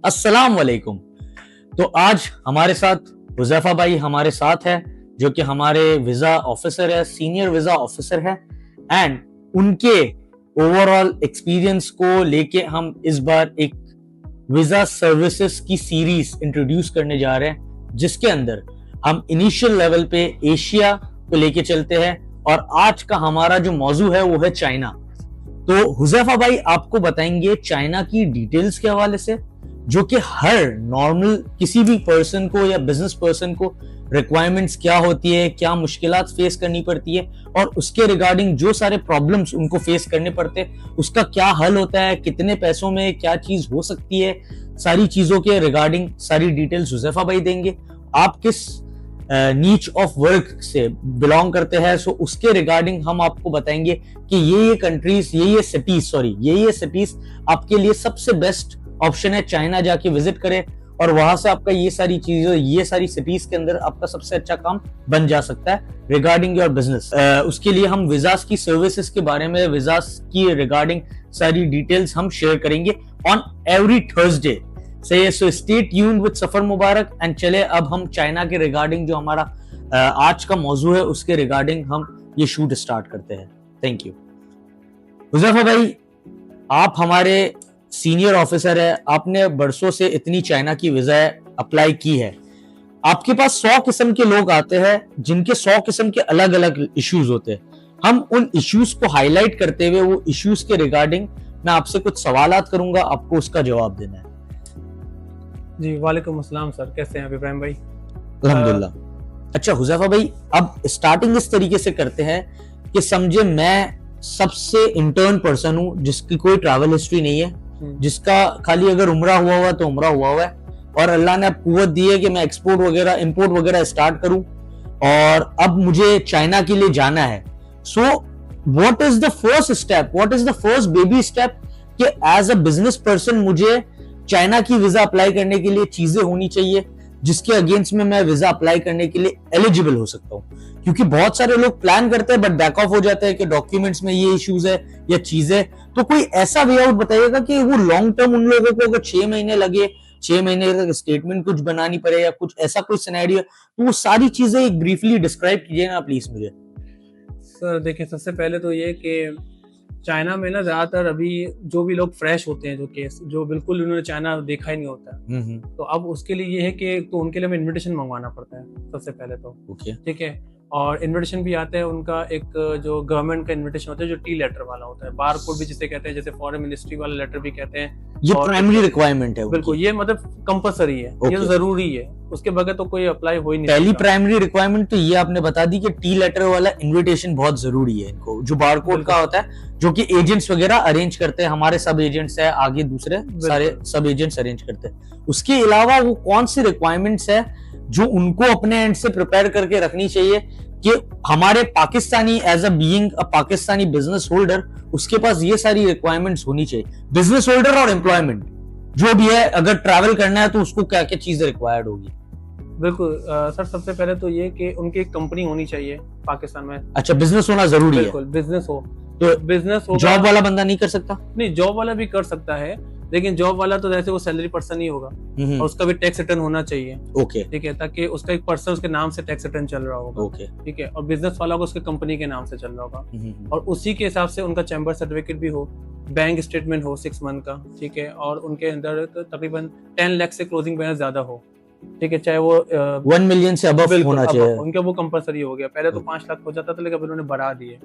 अस्सलाम वालेकुम। तो आज हमारे साथ हुज़ैफा भाई हमारे साथ है, जो कि हमारे वीजा ऑफिसर है, सीनियर वीजा ऑफिसर है एंड उनके ओवरऑल एक्सपीरियंस को लेके हम इस बार एक वीजा सर्विसेज की सीरीज इंट्रोड्यूस करने जा रहे हैं, जिसके अंदर हम इनिशियल लेवल पे एशिया को लेके चलते हैं और आज का हमारा जो मौजू है वो है चाइना। तो हुज़ैफा भाई आपको बताएंगे चाइना की डिटेल्स के हवाले से, जो कि हर नॉर्मल किसी भी पर्सन को या बिजनेस पर्सन को रिक्वायरमेंट्स क्या होती है, क्या मुश्किलात फेस करनी पड़ती है और उसके रिगार्डिंग जो सारे प्रॉब्लम्स उनको फेस करने पड़ते हैं उसका क्या हल होता है, कितने पैसों में क्या चीज हो सकती है, सारी चीजों के रिगार्डिंग सारी डिटेल्स हुज़ैफा भाई देंगे। आप किस नीच ऑफ वर्क से बिलोंग करते हैं, सो उसके रिगार्डिंग हम आपको बताएंगे कि ये कंट्रीज, ये सिटीज आपके लिए सबसे बेस्ट ऑप्शन है। चाइना जाके विजिट करें और वहां से आपका ये सारी चीजें, ये सारी सिटीज के अंदर आपका सबसे अच्छा काम बन जा सकता है रिगार्डिंग योर बिजनेस। उसके लिए हम विजास की सर्विसेज के बारे में, विजास की रिगार्डिंग सारी डिटेल्स हम शेयर करेंगे on every Thursday. So stay tuned with suffer Mubarak and चले अब हम चाइना के रिगार्डिंग जो हमारा आज का मौजू है उसके रिगार्डिंग हम ये शूट स्टार्ट करते हैं। Thank you. हुज़ैफा भाई, आप हमारे सीनियर ऑफिसर है, आपने बरसों से इतनी चाइना की वीजा अप्लाई की है। आपके पास 100 किस्म के लोग आते हैं जिनके 100 किस्म के अलग अलग इश्यूज होते हैं। हम उन इश्यूज को हाईलाइट करते हुए वो इश्यूज के रिगार्डिंग मैं आपसे कुछ सवालात करूंगा, आपको उसका जवाब देना है। जी वालेकुम अस्सलाम सर, कैसे हैं आप इब्राहिम भाई? अल्हम्दुलिल्लाह। अच्छा हुज़ैफा भाई, अब स्टार्टिंग इस तरीके से करते हैं कि समझे मैं सबसे इंटर्न पर्सन हूं जिसकी कोई ट्रैवल हिस्ट्री नहीं है, जिसका खाली अगर उम्रा हुआ हुआ तो उम्रा हुआ हुआ है और अल्लाह ने अब कुव्वत दी है कि मैं एक्सपोर्ट वगैरह इंपोर्ट वगैरह स्टार्ट करूं और अब मुझे चाइना के लिए जाना है। So what is the first step, what is the first baby step कि एज अ बिजनेस पर्सन मुझे चाइना की वीजा अप्लाई करने के लिए चीजें होनी चाहिए जिसके अगेंस्ट में मैं वीजा अप्लाई करने के लिए एलिजिबल हो सकता हूं? क्योंकि बहुत सारे लोग प्लान करते हैं बट बैक ऑफ हो जाते हैं कि डॉक्यूमेंट्स में ये इश्यूज है या चीजें। तो कोई ऐसा वे आउट बताइएगा कि वो लॉन्ग टर्म उन लोगों को अगर 6 महीने लगे, 6 महीने तक स्टेटमेंट कुछ बनानी पड़े या कुछ ऐसा कोई सिनेरियो, तो वो सारी चीजें एक ब्रीफली डिस्क्राइब कीजिए ना प्लीज मुझे। सर देखिए, सबसे पहले तो ये कि चाइना में ना ज्यादातर अभी जो भी लोग फ्रेश होते हैं, जो केस जो बिल्कुल उन्होंने चाइना देखा ही नहीं होता है, तो अब उसके लिए ये है कि तो उनके लिए हमें इन्विटेशन मंगवाना पड़ता है सबसे पहले तो। ठीक है, और इन्विटेशन भी आता है उनका एक जो गवर्नमेंट का इन्विटेशन होता है जो टी लेटर वाला होता है, बार कोड भी जिसे कहते हैं, जैसे फॉरेन मिनिस्ट्री वाला लेटर भी कहते हैं। ये प्राइमरी रिक्वायरमेंट है बिल्कुल, ये मतलब कंपलसरी है, ये तो जरूरी है, उसके बगैर तो कोई अप्लाई हो ही नहीं। पहली प्राइमरी रिक्वायरमेंट तो ये आपने बता दी कि टी लेटर वाला इनविटेशन बहुत जरूरी है इनको, जो बारकोड का होता है, जो कि एजेंट्स वगैरह अरेंज करते हैं, हमारे सब एजेंट्स है, आगे दूसरे सारे सब एजेंट्स अरेंज करते हैं। उसके अलावा वो कौन सी रिक्वायरमेंट्स है जो उनको अपने एंड से प्रिपेयर करके रखनी चाहिए कि हमारे Pakistani as a being a Pakistani business holder, उसके पास ये सारी रिक्वायरमेंट्स होनी चाहिए, बिजनेस होल्डर और एम्प्लॉयमेंट जो भी है, अगर ट्रैवल करना है तो उसको क्या क्या चीजें रिक्वायर्ड होगी? बिल्कुल सर, सबसे पहले तो ये कि उनकी एक कंपनी होनी चाहिए पाकिस्तान में। अच्छा, बिजनेस होना जरूरी है? बिल्कुल, बिजनेस हो तो बिजनेस हो। जॉब वाला बंदा नहीं कर सकता? नहीं, जॉब वाला भी कर सकता है, लेकिन जॉब वाला तो जैसे वो सैलरी पर्सन ही होगा और उसका भी टैक्स रिटर्न होना चाहिए। ओके, ठीक है, ताकि उसका एक पर्सन उसके नाम से टैक्स रिटर्न चल रहा होगा। ओके, ठीक है, और बिजनेस वाला को उसके कंपनी के नाम से चल रहा होगा और उसी के हिसाब से उनका चैम्बर सर्टिफिकेट भी हो, बैंक स्टेटमेंट हो 6 मंथ का। ठीक है, और उनके अंदर तकरीबन 10 लाख से क्लोजिंग बैलेंस ज्यादा हो। ठीक है, चाहे वो 1 मिलियन से अबव होना चाहिए उनका, वो कंपलसरी हो गया। पहले तो 5 लाख हो जाता था, लेकिन उन्होंने बढ़ा दिए।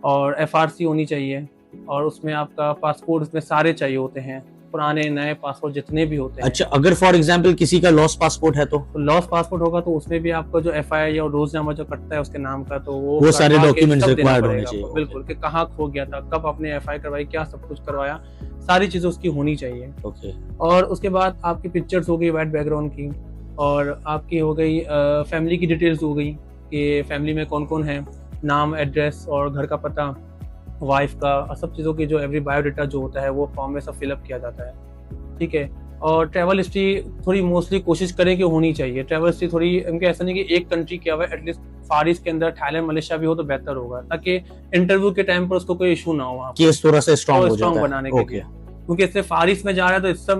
और FRC होनी चाहिए और उसमें आपका पासपोर्ट उसमें सारे चाहिए होते हैं, पुराने नए पासपोर्ट जितने भी होते हैं। अच्छा, अगर फॉर एग्जांपल किसी का लॉस पासपोर्ट है तो लॉस पासपोर्ट होगा तो उसमें भी आपका जो FIR या रोजनामा जो कटता है उसके नाम का, तो वो सारे डॉक्यूमेंट्स रिक्वायर्ड होने चाहिए। बिल्कुल, कि कहाँ खो गया था, कब आपने FIR करवाई, क्या सब कुछ करवाया, सारी चीजें उसकी होनी चाहिए। ओके, और उसके बाद आपकी पिक्चर्स हो गई वाइट बैकग्राउंड की, और आपकी हो गई फैमिली की डिटेल्स हो गई कि फैमिली में कौन कौन है, नाम, एड्रेस और घर का पता, वाइफ का, और सब चीज़ों की जो एवरी बायोडाटा जो होता है वो फॉर्म में सब फिलअप किया जाता है। ठीक है, और ट्रैवल हिस्ट्री थोड़ी मोस्टली कोशिश करें कि होनी चाहिए। ट्रैवल हिस्ट्री थोड़ी उनके ऐसा नहीं कि एक कंट्री किया हुआ है, एटलीस्ट फार ईस्ट के अंदर थाईलैंड मलेशिया भी हो तो बेहतर होगा, ताकि इंटरव्यू के टाइम पर उसको कोई इशू ना हो, वहाँ केस थोड़ा सा स्ट्रांग हो स्ट्रांग जाता है बनाने के लिए। क्योंकि इससे फार ईस्ट में जा रहा है तो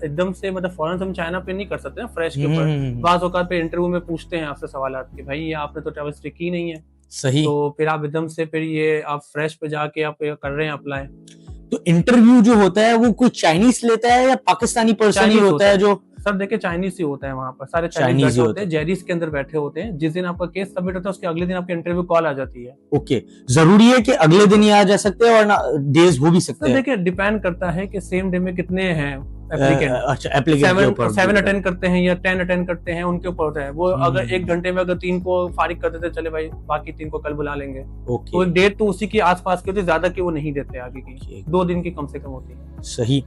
एकदम से मतलब फौरन हम चाइना पे नहीं कर सकते ना फ्रेश के ऊपर। बाज़ औकात पे इंटरव्यू में पूछते हैं आपसे सवालात कि भाई ये आपने तो ट्रैवल हिस्ट्री की नहीं है, सही। तो फिर आप एकदम से फिर ये आप फ्रेश पे जाके आप कर रहे हैं अप्लाई। तो इंटरव्यू जो होता है वो कोई चाइनीज लेता है या पाकिस्तानी पर्सन ही होता है? जो सर देखिए चाइनीज ही होता है, वहाँ पर सारे चाइनीज होते हैं, जेरीज के अंदर बैठे होते हैं। जिस दिन आपका केस सबमिट होता है उसके अगले दिन आपकी इंटरव्यू कॉल आ जाती है। ओके, जरूरी है कि अगले दिन ही आ जा सकते हैं और डेज हो भी सकते हैं? देखिए डिपेंड करता है कि सेम डे में कितने हैं एप्लीकेंट। अच्छा, एप्लीकेंट 7 अटेंड करते हैं या 10 अटेंड करते हैं, उनके ऊपर होता है वो। अगर 1 घंटे में अगर 3 को फारिग कर देते चले भाई, बाकी 3 को कल बुला लेंगे। तो एक डेट तो उसी की आसपास की होती है, ज्यादा की वो नहीं देते आगे की, 2 दिन की कम से कम होती है। सही।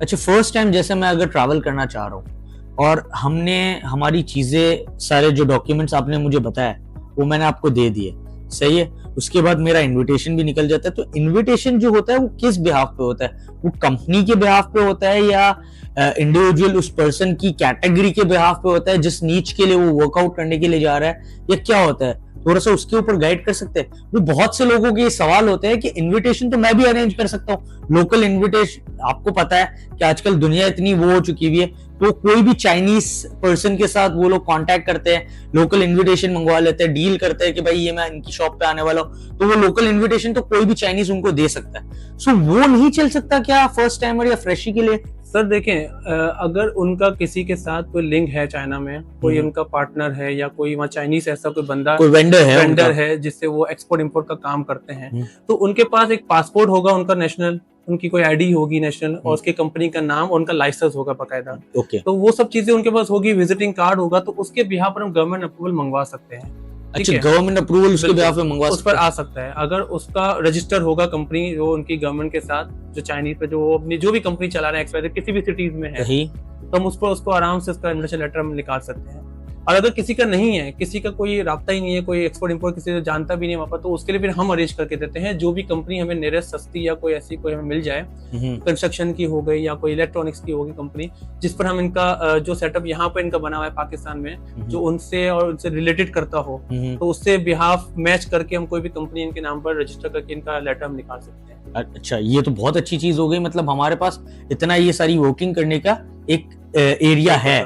अच्छा, फर्स्ट टाइम जैसे मैं अगर ट्रैवल करना चाह रहा हूँ और हमने हमारी चीजें, सारे जो डॉक्यूमेंट्स आपने मुझे बताया वो मैंने आपको दे दिए, सही है, उसके बाद मेरा इनविटेशन भी निकल जाता है। तो इनविटेशन जो होता है वो किस बिहाफ पे होता है? वो कंपनी के बिहाफ पे होता है या इंडिविजुअल उस पर्सन की कैटेगरी के बिहाफ पे होता है जिस नीच के लिए वो वर्कआउट करने के लिए जा रहा है, या क्या होता है? थोड़ा सा उसके ऊपर गाइड कर सकते हैं? वो बहुत से लोगों के ये सवाल होते हैं कि इनविटेशन तो मैं भी अरेंज कर सकता हूँ, लोकल इनविटेशन। आपको पता है कि आजकल दुनिया इतनी वो हो चुकी हुई है, तो कोई भी चाइनीज पर्सन के साथ वो लोग कांटेक्ट करते हैं, लोकल इनविटेशन मंगवा लेते हैं, डील करते हैं कि भाई ये मैं इनकी शॉप पे आने वाला हूँ, तो वो लोकल इनविटेशन तो कोई भी चाइनीज उनको दे सकता है। सो वो नहीं चल सकता क्या फर्स्ट टाइमर या फ्रेशी के लिए? सर देखें, अगर उनका किसी के साथ कोई लिंक है चाइना में, कोई उनका पार्टनर है या कोई वहाँ चाइनीज ऐसा कोई बंदा, कोई वेंडर है जिससे वो एक्सपोर्ट इंपोर्ट का काम करते हैं, तो उनके पास एक पासपोर्ट होगा उनका नेशनल, उनकी कोई आईडी होगी नेशनल, और उसकी कंपनी का नाम और उनका लाइसेंस होगा बकायदा। तो वो सब चीजें उनके पास होगी, विजिटिंग कार्ड होगा, तो उसके बिहाफ पर हम गवर्नमेंट अप्रूवल मंगवा सकते हैं। अच्छा, गवर्नमेंट अप्रूवल उसके बिहाफ पे मंगवा उस पर आ सकता है। अगर उसका रजिस्टर होगा कंपनी जो उनकी गवर्नमेंट के साथ, जो चाइनीज पे जो अपनी जो भी कंपनी चला रहे हैं किसी भी सिटीज में है, तो हम उस पर उसको आराम से उसका इन्विटेशन लेटर हम निकाल सकते हैं। और अगर किसी का नहीं है, किसी का कोई राब्ता ही नहीं है, कोई एक्सपोर्ट इंपोर्ट किसी से जानता भी नहीं वहाँ पर, तो उसके लिए फिर हम अरेंज करके देते हैं। जो भी कंपनी हमें नियरेस्ट सस्ती या कोई ऐसी कोई हमें मिल जाए, कंस्ट्रक्शन की हो गई या कोई इलेक्ट्रॉनिक्स की होगी कंपनी, जिस पर हम इनका जो सेटअप यहाँ पर इनका बना हुआ है पाकिस्तान में, जो उनसे और उनसे रिलेटेड करता हो, तो उससे बिहाफ मैच करके हम कोई भी कंपनी इनके नाम पर रजिस्टर करके इनका लेटर हम निकाल सकते हैं। अच्छा, ये तो बहुत अच्छी चीज हो गई। मतलब हमारे पास इतना ये सारी वर्किंग करने का एक एरिया है।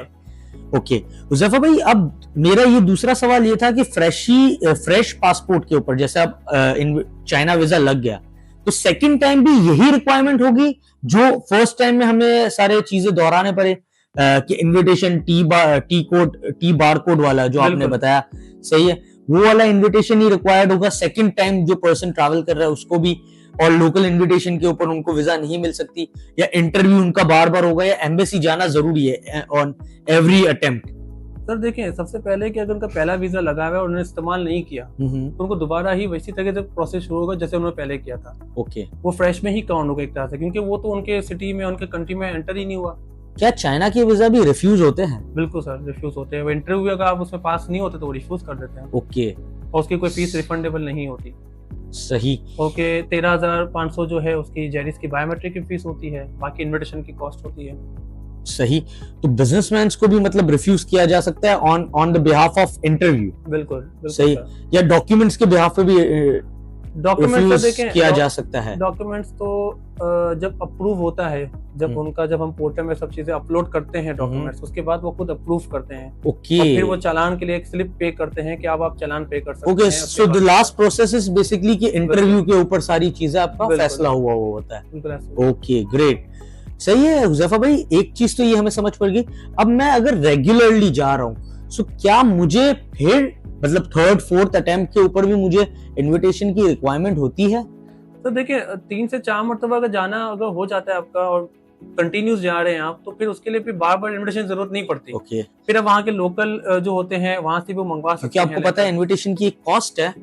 ओके हुज़ैफा भाई, अब मेरा ये दूसरा सवाल ये था कि फ्रेश पासपोर्ट के ऊपर जैसे अब चाइना वीजा लग गया, तो सेकंड टाइम भी यही रिक्वायरमेंट होगी जो फर्स्ट टाइम में हमें सारे चीजें दोहराने पड़े कि इनविटेशन टी बार कोड वाला जो आपने बताया, सही है, वो वाला इनविटेशन ही रिक्वायर्ड होगा सेकंड टाइम जो पर्सन ट्रैवल कर रहा है उसको भी, और लोकल इनविटेशन के ऊपर उनको वीजा नहीं मिल सकती, या इंटरव्यू उनका बार बार होगा, या एम्बेसी जाना जरूरी है ऑन एवरी अटेम्प्ट? सर देखिए, सबसे पहले कि अगर उनका पहला वीजा लगा हुआ है और उन्होंने इस्तेमाल नहीं किया, तो उनको दोबारा ही वैसी तरह से प्रोसेस शुरू होगा जैसे उन्होंने पहले किया था। ओके, वो फ्रेश में ही काउंट होगा एक तरह से, क्योंकि वो तो उनके सिटी में, उनके कंट्री में एंटर ही नहीं हुआ। क्या चाइना के वीजा भी रिफ्यूज होते हैं? बिल्कुल सर, रिफ्यूज होते हैं। इंटरव्यू अगर आप उसमें पास नहीं होते तो वो रिफ्यूज कर देते हैं। ओके, और उसकी कोई फीस रिफंडेबल नहीं होती। सही। ओके, 13,500 जो है उसकी जेरिस की बायोमेट्रिक की फीस होती है, बाकी इन्विटेशन की कॉस्ट होती है। सही। तो बिजनेसमैन को भी मतलब रिफ्यूज किया जा सकता है on the behalf of interview? बिल्कुल सही। या डॉक्यूमेंट्स के बिहाफ पे भी डॉक्यूमेंट्स किया जा सकता है? डॉक्यूमेंट्स तो जब अप्रूव होता है, जब उनका जब हम पोर्टल में सब चीजें अपलोड करते हैं डॉक्यूमेंट्स, उसके बाद वो खुद अप्रूव करते हैं। ओके, और फिर वो चालान के लिए एक स्लिप पे करते हैं कि अब आप चालान पे कर सकते हैं। Okay, so the last process is basically कि इंटरव्यू के ऊपर सारी चीजें आपका फैसला हुआ होता है। ओके, ग्रेट, सही है हुज़ैफा भाई। एक चीज तो ये हमें समझ पड़ गई। अब मैं अगर रेगुलरली जा रहा हूँ, सो क्या मुझे फिर मतलब थर्ड फोर्थ अटेम्प्ट के ऊपर भी मुझे इनविटेशन की रिक्वायरमेंट होती है? तो देखिए, 3 से 4 मरतबा अगर जाना अगर हो जाता है आपका और कंटिन्यूस जा रहे हैं आप, तो फिर उसके लिए फिर बार बार इनविटेशन की जरूरत नहीं पड़ती। ओके, फिर अब वहाँ के लोकल जो होते हैं वहां से भी मंगवा सकते हैं। आपको पता है इनविटेशन की एक कॉस्ट है,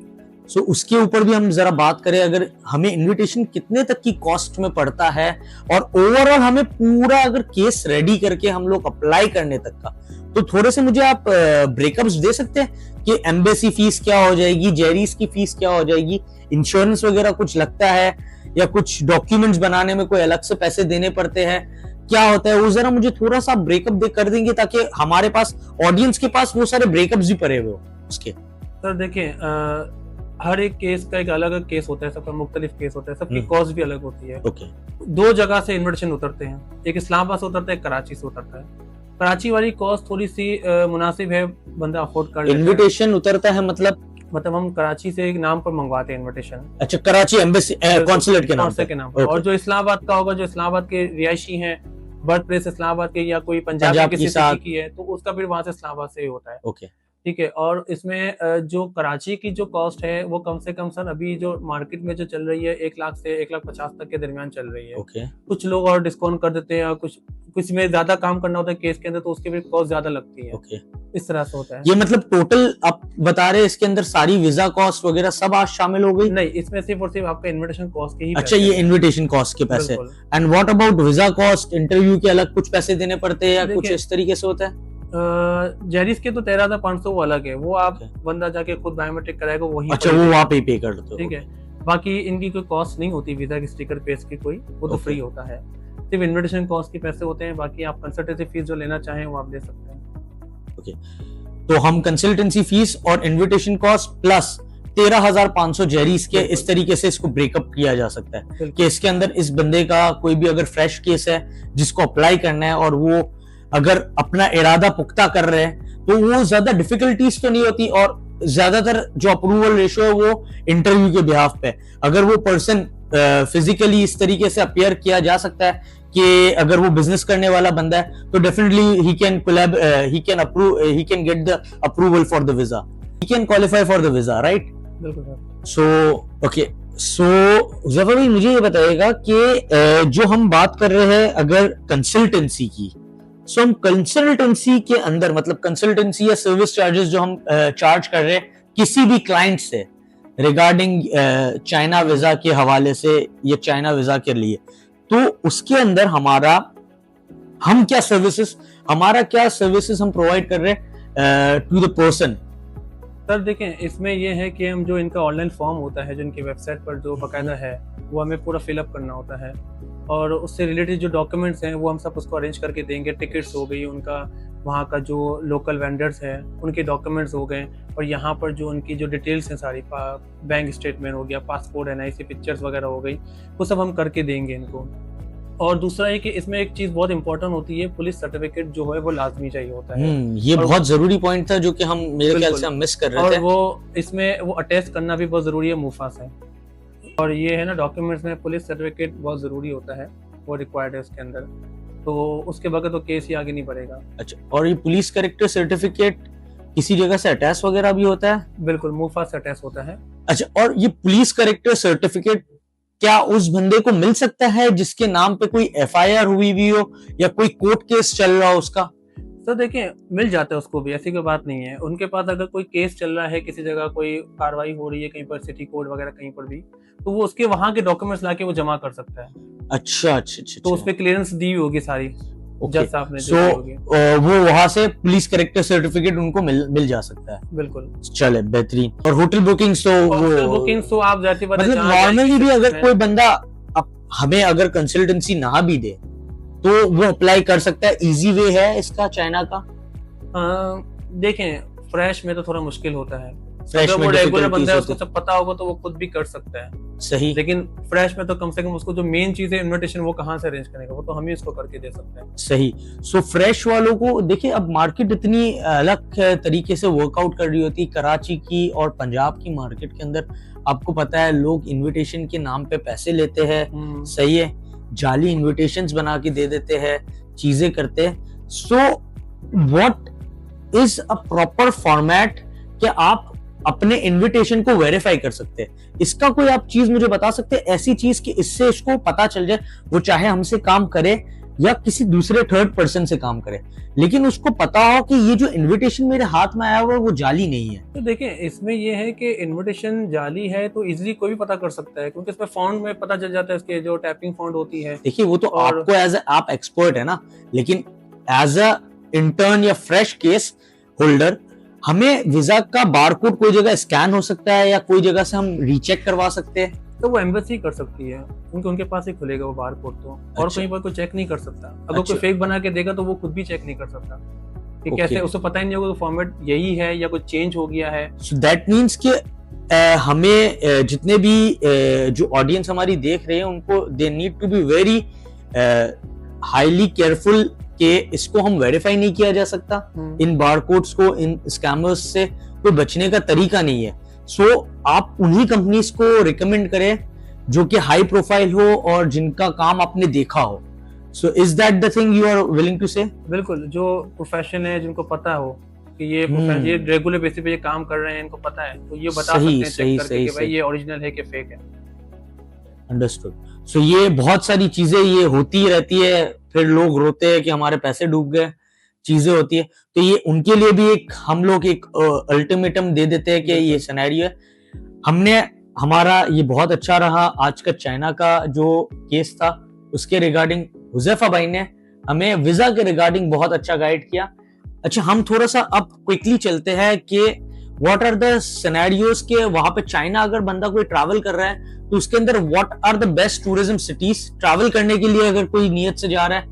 सो उसके ऊपर भी हम जरा बात करें। अगर हमें इनविटेशन कितने तक की कॉस्ट में पड़ता है, और ओवरऑल हमें पूरा अगर केस रेडी करके हम लोग अप्लाई करने तक का, तो थोड़े से मुझे आप ब्रेकअप्स दे सकते हैं कि एम्बेसी फीस क्या हो जाएगी, जेरीज की फीस क्या हो जाएगी, इंश्योरेंस वगैरह कुछ लगता है, या कुछ डॉक्यूमेंट्स बनाने में कोई अलग से पैसे देने पड़ते हैं, क्या होता है वो जरा मुझे थोड़ा सा ब्रेकअप कर देंगे ताकि हमारे पास, ऑडियंस के पास वो सारे ब्रेकअप्स भी पड़े हुए हो उसके। सर देखिए, हर एक केस का एक अलग अलग केस होता है, सबका मुख्तलिफ केस होता है, सबकी कॉस्ट भी अलग होती है। ओके। दो जगह से इन्विटेशन उतरते हैं, एक इस्लामाबाद से उतरता है, एक कराची से उतरता है। कराची वाली कॉस्ट थोड़ी सी मुनासिब है, बंदा अफोर्ड कर लेता है। इनविटेशन उतरता है मतलब हम कराची से एक नाम पर मंगवाते हैं इन्विटेशन। अच्छा, कराची एम्बेसी कॉन्सुलेट के नाम पर। और जो इस्लामाबाद का होगा, जो इस्लामाबाद के रिहायशी हैं, बर्थ प्लेस इस्लामाबाद के या कोई पंजाब की सिटी की है, तो उसका फिर वहां से इस्लामाबाद से ही होता है। ओके, ठीक है। और इसमें जो कराची की जो कॉस्ट है वो कम से कम सर अभी जो मार्केट में जो चल रही है 1 लाख से 1,50,000 तक के दरमियान चल रही है। ओके। कुछ लोग और डिस्काउंट कर देते हैं, और कुछ में ज्यादा काम करना होता है केस के अंदर, तो उसके भी कॉस्ट ज्यादा लगती है। ओके। इस तरह से होता है। ये मतलब टोटल आप बता रहे हैं इसके अंदर सारी वीजा कॉस्ट वगैरह सब आज शामिल हो गई? नहीं, इसमें सिर्फ और सिर्फ आपका इन्विटेशन कॉस्ट के ही। अच्छा, ये इन्विटेशन कॉस्ट के पैसे। And what about visa cost? Interview के अलग कुछ पैसे देने पड़ते हैं या कुछ इस तरीके से होता है? जेरिस के तो 13,500 वो अलग है, वो आप बंदा जाके खुद बायोमेट्रिक कराएगा वही। अच्छा, वो वहाँ पे पे कर दो। ठीक है। बाकी इनकी कोई कॉस्ट नहीं होती वीजा की स्टिकर पेज की कोई, वो तो फ्री होता है। सिर्फ इन्विटेशन कॉस्ट के पैसे होते हैं, बाकी आप कंसल्टेंसी फीस जो लेना चाहें वो आप ले सकते हैं। ओके, तो हम कंसल्टेंसी फीस और इन्विटेशन कॉस्ट प्लस 13,500 जेरीस के इस तरीके से इसको ब्रेकअप किया जा सकता है कि इसके अंदर इस बंदे का कोई भी अगर फ्रेश केस है जिसको अप्लाई करना है और वो अगर अपना इरादा पुख्ता कर रहे हैं तो वो ज्यादा डिफिकल्टीज तो नहीं होती, और ज्यादातर जो अप्रूवल रेशो है वो इंटरव्यू के बिहाफ पे, अगर वो पर्सन फिजिकली इस तरीके से अपियर किया जा सकता है कि अगर वो बिजनेस करने वाला बंदा है तो definitely he can get the approval for the visa, he can qualify for the visa, right? बिल्कुल। सो ओके, सो हुज़ैफा भाई मुझे ये बताइएगा कि जो हम बात कर रहे हैं अगर कंसल्टेंसी की, सो हम कंसल्टेंसी के अंदर मतलब कंसल्टेंसी या सर्विस चार्जेस जो हम चार्ज कर रहे हैं किसी भी क्लाइंट से रिगार्डिंग चाइना वीजा के हवाले से या चाइना वीजा के लिए, तो उसके अंदर हम क्या सर्विसेज हम प्रोवाइड कर रहे हैं टू द पर्सन? सर देखें, इसमें यह है कि हम जो इनका ऑनलाइन फॉर्म होता है जो इनकी वेबसाइट पर जो बाकायदा है वो हमें पूरा फिलअप करना होता है, और उससे रिलेटेड जो डॉक्यूमेंट्स हैं वो हम सब उसको अरेंज करके देंगे। टिकट्स हो गई, उनका वहाँ का जो लोकल वेंडर्स हैं उनके डॉक्यूमेंट्स हो गए, और यहाँ पर जो उनकी जो डिटेल्स हैं सारी, बैंक स्टेटमेंट हो गया, पासपोर्ट, NIC पिक्चर्स वगैरह हो गई, वो सब हम करके देंगे इनको। और दूसरा है कि इसमें एक चीज बहुत इंपॉर्टेंट होती है, पुलिस सर्टिफिकेट जो है वो लाजमी चाहिए होता है। ये बहुत जरूरी पॉइंट था जो कि हम मेरे ख्याल से हम मिस कर रहे थे। और वो इसमें वो अटैच करना भी बहुत जरूरी है मुफा से, और ये है ना डॉक्यूमेंट्स में पुलिस सर्टिफिकेट बहुत जरूरी होता है, वो रिक्वायर्ड है उसके अंदर, तो उसके बगैर तो केस ही आगे नहीं बढ़ेगा। अच्छा, और ये पुलिस कैरेक्टर सर्टिफिकेट किसी जगह से अटैच वगैरह भी होता है? बिल्कुल, मुफा से अटैच होता है। अच्छा, और ये पुलिस कैरेक्टर सर्टिफिकेट क्या उस बंदे को मिल सकता है जिसके नाम पे कोई FIR हुई भी हो या कोई कोर्ट केस चल रहा हो उसका? सर देखिए, मिल जाता है उसको भी, ऐसी कोई बात नहीं है। उनके पास अगर कोई केस चल रहा है, किसी जगह कोई कार्रवाई हो रही है कहीं पर, सिटी कोर्ट वगैरह कहीं पर भी, तो वो उसके वहां के डॉक्यूमेंट्स लाके वो जमा कर सकता है। अच्छा, तो उस पे क्लियरेंस दी होगी सारी, जज साहब ने। सो वो वहां से पुलिस कैरेक्टर सर्टिफिकेट उनको मिल जा सकता है। बिल्कुल, चले बेहतरीन। और होटल बुकिंग्स तो आप जाती मतलब नॉर्मली भी अगर कोई बंदा हमें अगर कंसल्टेंसी ना भी दे तो वो अप्लाई कर सकता है, इजी वे है इसका चाइना का? देखें, फ्रेश में तो थोड़ा मुश्किल होता है, अगर वो रेगुलर बंदा है उसको सब पता होगा तो वो खुद भी कर सकता है। सही। लेकिन फ्रेश में तो कम से कम उसको जो मेन चीज है इन्विटेशन, वो कहाँ से अरेंज करेगा, वो तो हम ही उसको करके दे सकते हैं। सही। सो फ्रेश वालों को देखिए, अब मार्केट इतनी अलग तरीके से वर्कआउट कर रही होती है, कराची की और पंजाब की मार्केट के अंदर आपको पता है लोग इन्विटेशन के नाम पे पैसे लेते हैं, सही है, जाली इन्विटेशंस बना के दे देते हैं, चीजें करते हैं। So what is a proper format कि आप अपने इन्विटेशन को वेरीफाई कर सकते हैं? इसका कोई आप चीज मुझे बता सकते हैं, ऐसी चीज कि इससे इसको पता चल जाए, वो चाहे हमसे काम करे या किसी दूसरे थर्ड पर्सन से काम करे, लेकिन उसको पता हो कि ये जो इन्विटेशन मेरे हाथ में आया हुआ है वो जाली नहीं है? तो देखिए, इसमें ये है कि इन्विटेशन जाली है तो इजीली कोई भी पता कर सकता है, क्योंकि इसमें फॉन्ट में पता चल जाता है, इसके जो टैपिंग फॉन्ट होती है। देखिए, वो तो आपको एज आप एक्सपर्ट है ना, लेकिन एज अ इंटर्न या फ्रेश केस होल्डर हमें वीजा का बारकोड कोई जगह स्कैन हो सकता है या कोई जगह से हम रीचेक करवा सकते हैं? तो वो एम्बेसी कर सकती है, उनके पास ही खुलेगा वो बारकोड, तो और कहीं पर कोई चेक नहीं कर सकता। अगर कोई फेक बना के देगा तो वो खुद भी चेक नहीं कर सकता कि कैसे, उसे पता ही नहीं होगा कि फॉर्मेट यही है या कुछ चेंज हो गया है। सो दैट मींस कि हमें जितने भी जो ऑडियंस हमारी देख रहे हैं उनको they need to be very highly careful कि इसको हम वेरीफाई नहीं किया जा सकता। इन बारकोड्स को, इन स्कैमर्स से कोई बचने का तरीका नहीं है। सो आप उन्हीं कंपनीज को रिकमेंड करें जो कि हाई प्रोफाइल हो और जिनका काम आपने देखा हो। So is that the thing you are willing to say? बिल्कुल, जो प्रोफेशन है, जिनको पता हो कि ये रेगुलर बेसिस पे ये काम कर रहे हैं, इनको पता है, तो ये बता सकते हैं चेक करके कि भाई ये ओरिजिनल है कि फेक है। अंडरस्टूड। सो ये बहुत सारी चीजें ये होती रहती है, फिर लोग रोते हैं कि हमारे पैसे डूब गए, चीजें होती है। तो ये उनके लिए भी एक हम लोग एक अल्टीमेटम दे देते हैं कि ये सिनेरियो है। हमने हमारा ये बहुत अच्छा रहा। आज का चाइना का जो केस था उसके रिगार्डिंग हुजैफा भाई ने हमें वीजा के रिगार्डिंग बहुत अच्छा गाइड किया। अच्छा, हम थोड़ा सा अब क्विकली चलते हैं कि व्हाट आर द सिनेरियोज के वहां पे चाइना अगर बंदा कोई ट्रैवल कर रहा है तो उसके अंदर what are the best tourism cities travel करने के लिए, अगर कोई नियत से जा रहा है,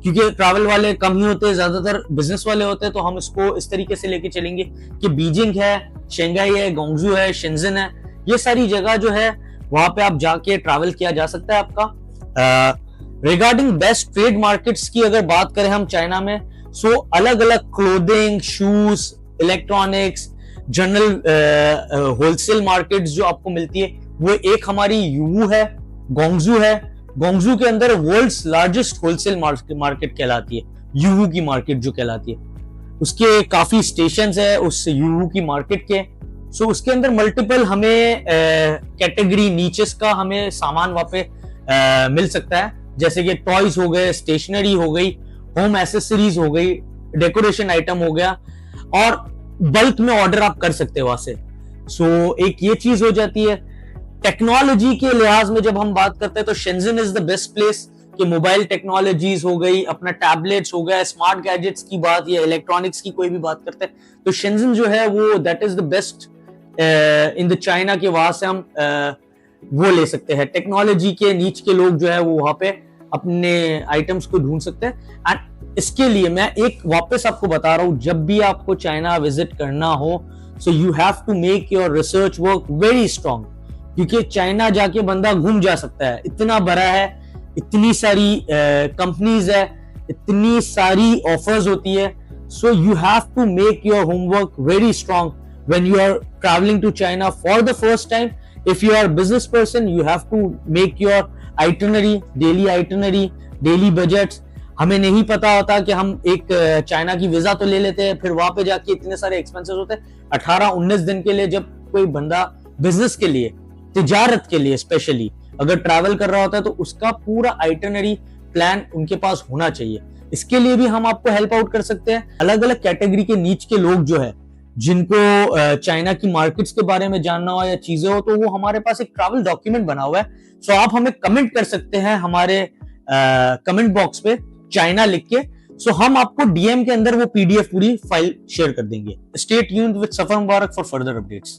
क्योंकि ट्रैवल वाले कम ही होते हैं, ज्यादातर बिजनेस वाले होते हैं। तो हम इसको इस तरीके से लेके चलेंगे कि बीजिंग है, शंघाई है, गोंगजू है, शेंजन है, ये सारी जगह जो है वहां पे आप जाके ट्रैवल किया जा सकता है आपका। रिगार्डिंग बेस्ट ट्रेड मार्केट्स की अगर बात करें हम चाइना में, सो अलग अलग clothing, shoes, electronics, general wholesale markets जो आपको मिलती है, वो एक हमारी यूवू है, गोंगजू है। गोंगजू के अंदर वर्ल्ड्स लार्जेस्ट होलसेल मार्केट कहलाती है, यूवू की मार्केट जो कहलाती है। उसके काफी स्टेशंस है उस यूवू की मार्केट के। सो उसके अंदर मल्टीपल हमें कैटेगरी नीचेस का हमें सामान वहां पे मिल सकता है, जैसे कि टॉयज हो गए, स्टेशनरी हो गई, होम एसेसरीज हो गई, डेकोरेशन आइटम हो गया, और बल्क में ऑर्डर आप कर सकते हो वहां से। सो एक ये चीज हो जाती है। टेक्नोलॉजी के लिहाज में जब हम बात करते हैं तो Shenzhen is the best place, कि मोबाइल टेक्नोलॉजीज हो गई, अपना टैबलेट्स हो गया, स्मार्ट गैजेट्स की बात या इलेक्ट्रॉनिक्स की कोई भी बात करते हैं तो शेंजन जो है वो that is the best in the China के। वहां से हम वो ले सकते हैं, टेक्नोलॉजी के नीच के लोग जो है वो वहां पे अपने आइटम्स को ढूंढ सकते हैं। एंड इसके लिए मैं एक वापस आपको बता रहा हूं, जब भी आपको चाइना विजिट करना हो, so you have to make your research work very strong, क्योंकि चाइना जाके बंदा घूम जा सकता है, इतना बड़ा है, इतनी सारी कंपनीज है, इतनी सारी ऑफर्स होती है। So you have to make your homework very strong when you are travelling to China for the first time. If you are business person, you have to make your itinerary, daily budgets. हमें नहीं पता होता कि हम एक China की visa तो ले लेते हैं, फिर वहां पे जाके इतने सारे एक्सपेंसेस होते हैं। 18-19 दिन के लिए जब कोई बंदा बिजनेस के लिए, तिजारत के लिए स्पेशली अगर ट्रैवल कर रहा होता है तो उसका पूरा आइटनरी प्लान उनके पास होना चाहिए। इसके लिए भी हम आपको हेल्प आउट कर सकते हैं। अलग अलग कैटेगरी के नीच के लोग जो है, जिनको चाइना की मार्केट्स के बारे में जानना हो या चीजें हो, तो वो हमारे पास एक ट्रैवल डॉक्यूमेंट बना हुआ है। सो आप हमें कमेंट कर सकते हैं हमारे कमेंट बॉक्स पे चाइना लिख के। सो हम आपको डीएम के अंदर वो पीडीएफ पूरी फाइल शेयर कर देंगे। Stay tuned with suffer Mubarak for further updates.